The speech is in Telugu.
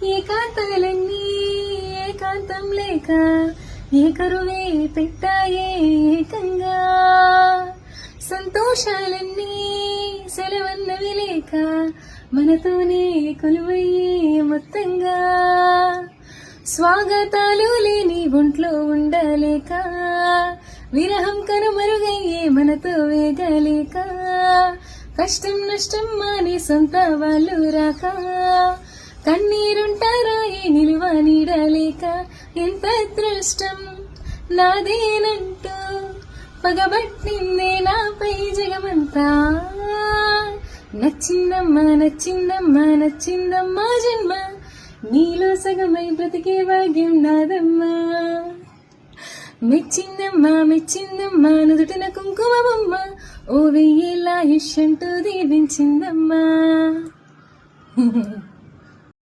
ఏకాంతాలన్నీ ఏకాంతం లేక ఏకరువే పెట్టాయే ఏకంగా సంతోషాలన్నీ సెలవన్నవి లేక మనతోనే కొలువయ్యే మొత్తంగా స్వాగతాలు లేని ఒంట్లో ఉండలేక విరహం కనుమరుగయ్యే మనతో వేగలేక కష్టం నష్టం మాని సొంత వాళ్ళు రాక కన్నీరుంటారాయే నిలువ నీడలేక ఎంత అదృష్టం నాదేనంటూ పగబట్టిందే నాపై జగమంతా నచ్చిందమ్మా నచ్చిందమ్మా నచ్చిందమ్మా జన్మ నీలో సగమై బ్రతికే భాగ్యం నాదమ్మా మెచ్చిందమ్మా మెచ్చిందమ్మా నుదుటిన కుంకుమ బొమ్మ ఓ వెయ్యేళ్ళ ఆయుష్యంటూ దీవించిందమ్మా